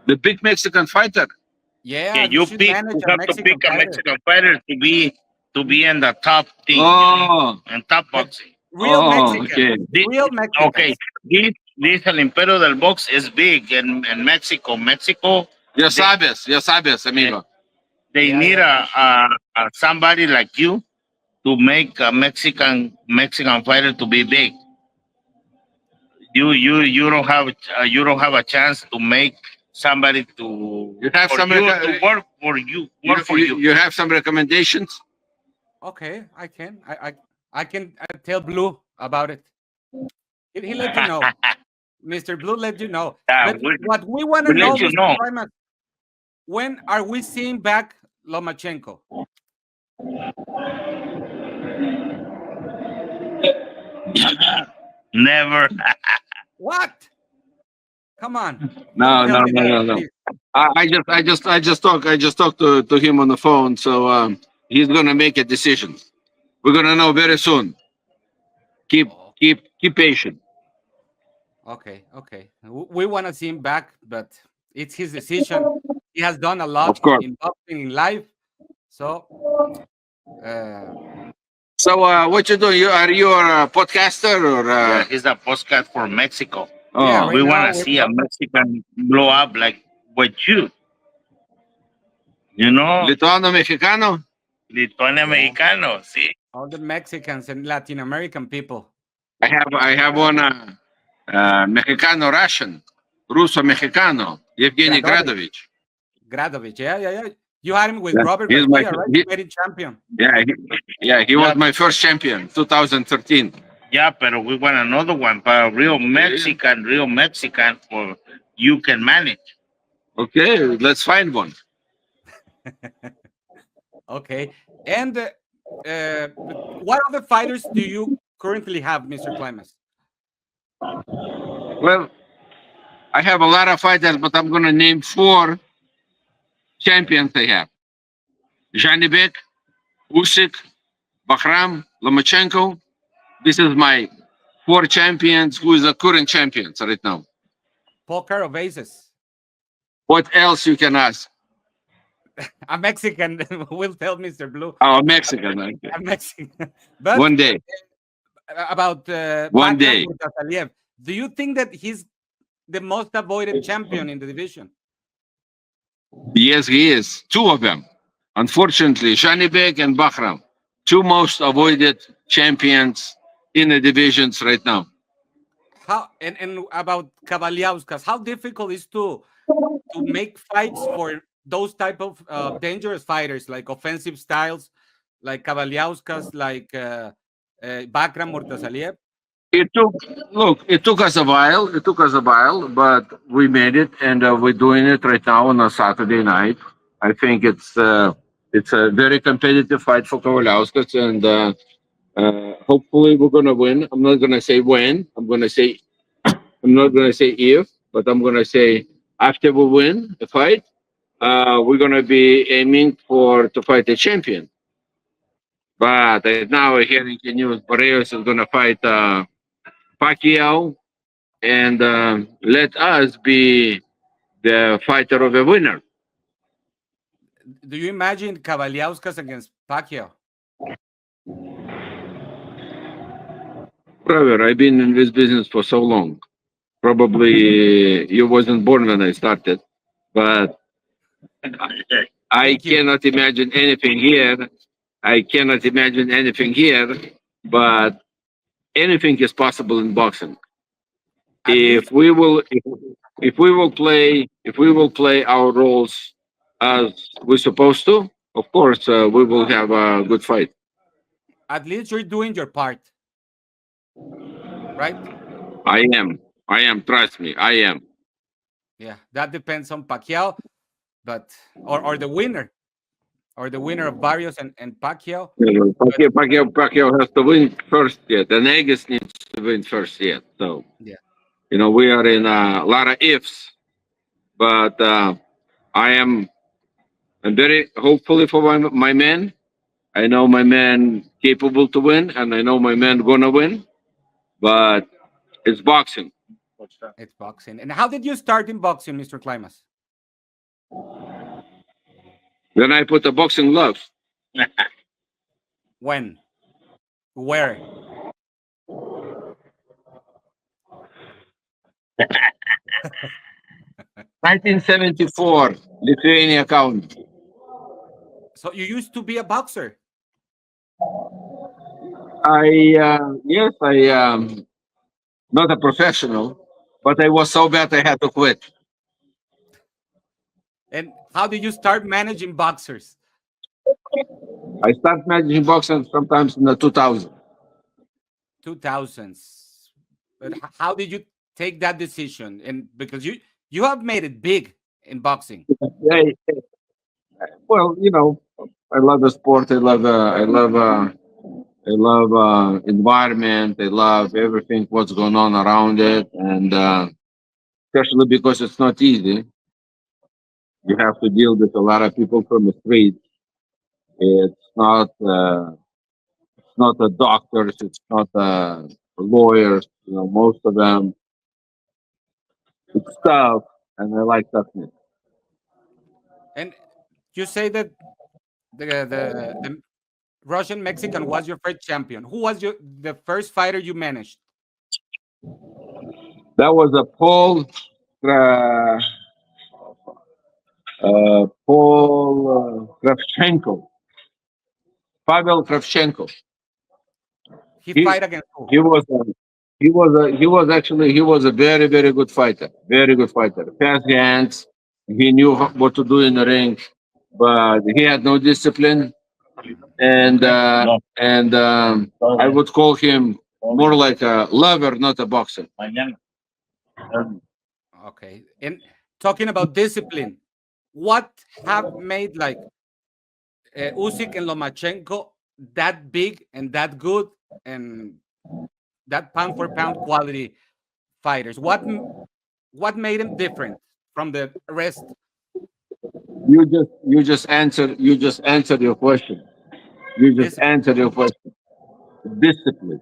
the big Mexican fighter. Yeah, You should pick. manage You a have to Mexican pick a fighter. Mexican fighter to be in the top thing, Oh, and top But boxing. real oh, Mexicans, okay. real Okay, Mexicans. this El Imperio del Box is big in Mexico. Mexico, they, Ya sabes, amigo. they Yeah, need yeah. a somebody like you to make a Mexican fighter to be big. You don't have a chance to make somebody You have for some you to work for you. you have some recommendations? Okay, I can tell Blue about it. He let you know. Mr. Blue let you know. Yeah, But what we want to we know, let you Mr. know. Klimas, when are we seeing back Lomachenko? Never. What? Come on. Don't No, tell no, me no, that, no, no. please. I just talked to him on the phone. So he's gonna make a decision. We're gonna know very soon. Keep Oh, keep patient. okay, okay. We want to see him back, but it's his decision. He has done a lot Of course. in boxing in life. So, uh, So what you do? You are a podcaster or Yeah, he's a postcard for Mexico. yeah, oh right We want now to we're see a Mexican blow up like with you. You know, Lituano Mexicano? Lituania yeah, Mexicano. See, all the Mexicans and Latin American people. I have one Mexicano Russian, Russo Mexicano, Evgeny Gradovich, Gradovich. Gradovich. Yeah, yeah, yeah. You had him with Yeah, Robert he's my Garcia, right? he, Very champion. yeah he yeah, was my first champion, 2013. yeah, but we want another one, but a real Mexican for you can manage. Okay, let's find one. Okay. And but what other fighters do you currently have, Mr. Klimas? Well, I have a lot of fighters, but I'm gonna name four champions I have: Janibeck, Usyk, Bakram, Lomachenko. This is my four champions who is the current champions right now. Poker of Aces. What else you can ask? A Mexican will tell Mr. Blue. Oh, Mexican. Okay. A Mexican. But One day, about one Bakram day. Murtazaliev, do you think that he's the most avoided champion in the division? Yes, he is. Two of them. Unfortunately, Janibeck and Bakram, two most avoided champions in the divisions right now. How and about Kavaliauskas, how difficult is to make fights for those type of dangerous fighters, like offensive styles, like Kavaliauskas, like Bakram Murtazaliev? It took it took us a while. It took us a while, but we made it, and we're doing it right now on a Saturday night. I think it's a very competitive fight for Kowalowskis, and hopefully we're gonna win. I'm not gonna say when. I'm not gonna say if, but I'm gonna say after we win the fight, we're gonna be aiming for to fight a champion. But right now we're hearing the news Barrios is gonna fight Pacquiao, and let us be the fighter of the winner. Do you imagine Kavaliauskas against Pacquiao? Brother, I've been in this business for so long. Probably you wasn't born when I started, but I Thank you. cannot imagine anything here. I cannot imagine anything here, but anything is possible in boxing. At least, If we will play our roles as we're supposed to, of course, we will have a good fight. you're doing your part, right? I am. I am. Trust me. I am. Yeah, that depends on Pacquiao, but or the winner of Barrios and Pacquiao. You know, But Pacquiao has to win first yet. And Egis needs to win first yet. So, yeah, we are in a lot of ifs, but I am I'm very hopefully for my men. I know my man capable to win, and I know my man gonna win. But it's boxing. it's boxing. And how did you start in boxing, Mr. Klimas? Then I put a boxing gloves. When? Where? 1974, Lithuania County. So you used to be a boxer. Yes, not a professional, but I was so bad I had to quit. And how did you start managing boxers? I started managing boxing sometimes in the 2000s. 2000s. But how did you take that decision? And because you have made it big in boxing. Yeah, well, I love the sport. I love environment. I love everything what's going on around it, and especially because it's not easy. You have to deal with a lot of people from the street. It's not. It's not a doctors. It's not lawyers. Most of them. It's tough, and I like toughness. And you say that the Russian Mexican was your first champion. Who was the first fighter you managed? That was a Paul Kravchenko, Pavel Kravchenko. He He fight against who? he was a, he was a very very good fighter, very good fighter. Fast hands. He knew what to do in the ring, but he had no discipline, and I would call him more like a lover, not a boxer. Okay. And talking about discipline, what have made like Usyk and Lomachenko that big and that good and that pound for pound quality fighters? What made them different from the rest? You just answered your question. You just Discipline. answered your question. Discipline.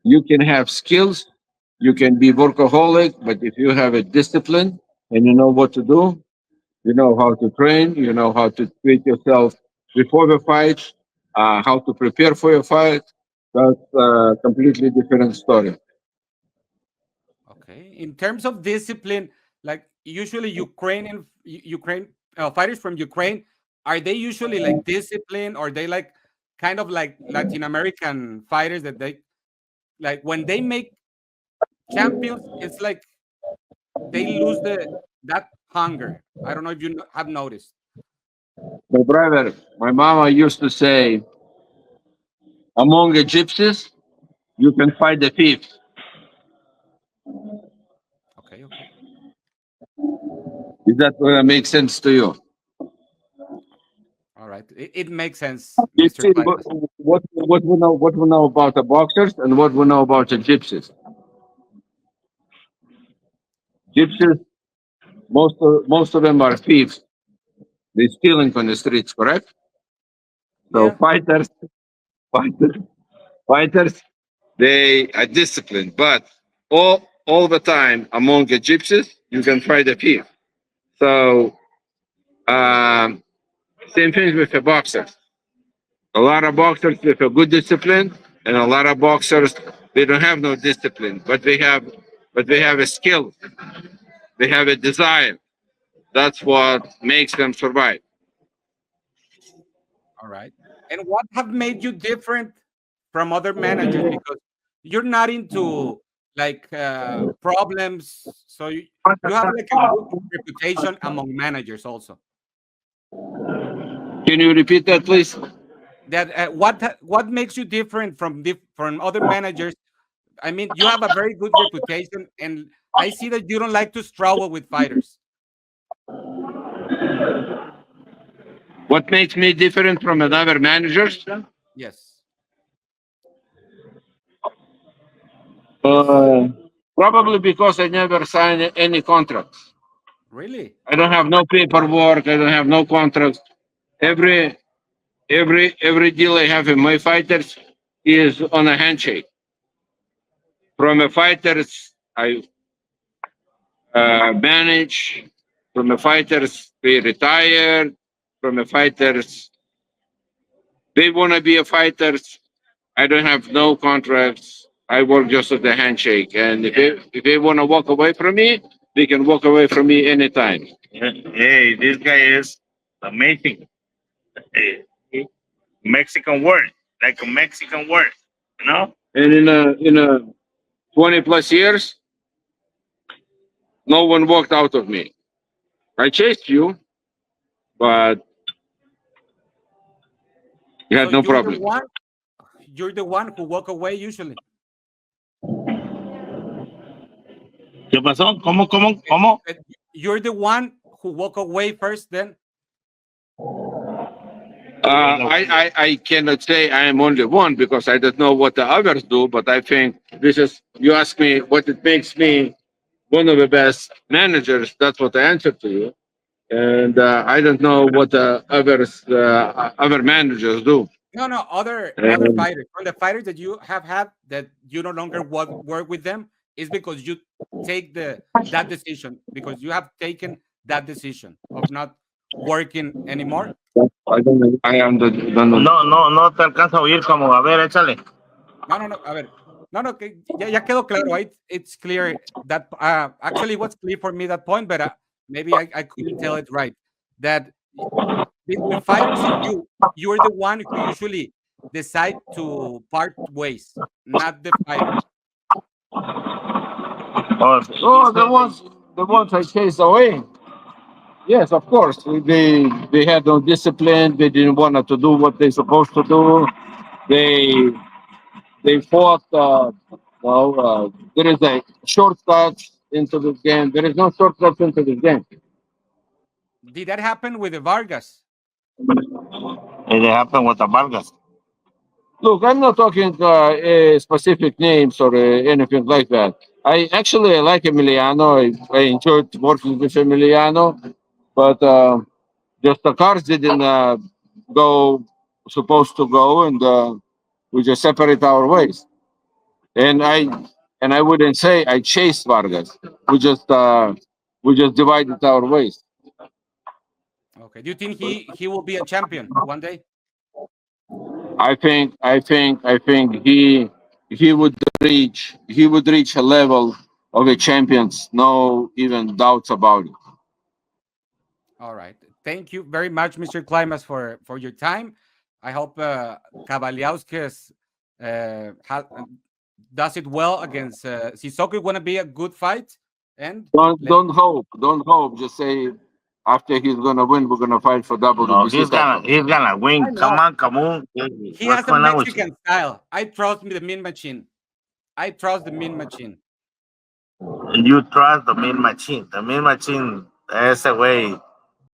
You can have skills, you can be workaholic, but if you have a discipline and you know what to do, you know how to train, you know how to treat yourself before the fight, how to prepare for your fight. That's a completely different story. Okay. In terms of discipline, like usually Ukraine fighters from Ukraine, are they usually like disciplined or they like kind of like Latin American fighters that they like when they make champions, it's like they lose that hunger. I don't know if you have noticed. My brother, my mama used to say, among the gypsies, you can find the thieves. Okay, okay. Is that makes sense to you? All right. It makes sense, You Mr. see, Klimas. what we know about the boxers and what we know about the gypsies. Gypsies, most of them are thieves. They're stealing on the streets, correct? So Yeah. fighters, fighters, they are disciplined, but all the time among the gypsies, you can find a thief. So um, same thing with the boxers. A lot of boxers with a good discipline, and a lot of boxers they don't have no discipline, but they have a skill, they have a desire. That's what makes them survive. All right. And what have made you different from other managers? Because you're not into like problems. So you have like a good reputation among managers also. Can you repeat that, please? That what makes you different from from other managers? I mean, you have a very good reputation, and I see that you don't like to struggle with fighters. What makes me different from another managers? Yes. Uh, Probably because I never signed any contracts. Really? I don't have no paperwork. I don't have no contracts. Every every deal I have in my fighters is on a handshake. From a fighters I manage from the fighters they retired, from the fighters they want to be a fighters. I don't have no contracts. I work just with the handshake, and if they want to walk away from me, they can walk away from me anytime. Hey, this guy is amazing. Hey, Mexican word, like a Mexican word, you know? And in a 20 plus years, no one walked out of me. I chased you, but you had So no problem. you're the one who walk away usually. ¿Qué pasó? ¿Cómo? You're the one who walk away first, then. I cannot say I am only one because I don't know what the others do, but I think this is, you ask me what it makes me one of the best managers, that's what I answer to you. And I don't know what the other managers do. No, other And fighters. From the fighters that you have had that you no longer work with them is because you take that decision, because you have taken that decision of not working anymore. I don't know. Don't know. No te alcanza a oír como, a ver, échale. No. A ver. No, que ya quedó claro, right? It's clear that actually what's clear for me that point, but maybe I couldn't tell it right. That between fighters and you're the one who usually decide to part ways, not the fighter. Oh, the ones I chased away. Yes, of course. They had no discipline. They didn't want to do what they're supposed to do. They fought. There is a shortcut into this game. There is no shortcut into this game. Did that happen with the Vargas? It happened with the Vargas. Look, I'm not talking specific names or anything like that. I actually like Emiliano. I enjoyed working with Emiliano, but just the cars didn't go supposed to go, and we just separate our ways. And I wouldn't say I chased Vargas. We just divided our ways. Okay. Do you think he will be a champion one day? I think he would reach a level of a champions. No even doubts about it. All right. Thank you very much, Mr. Klimas, for your time. I hope Kavaliauskas does it well against Sissoko. It's gonna be a good fight. And Don't hope. Just say after he's gonna win, we're gonna fight for WBC. No, he's gonna I win. know. Come on. He has a Mexican style. I trust the mean machine. I trust the mean machine. You trust the mean machine. The mean machine, ese güey,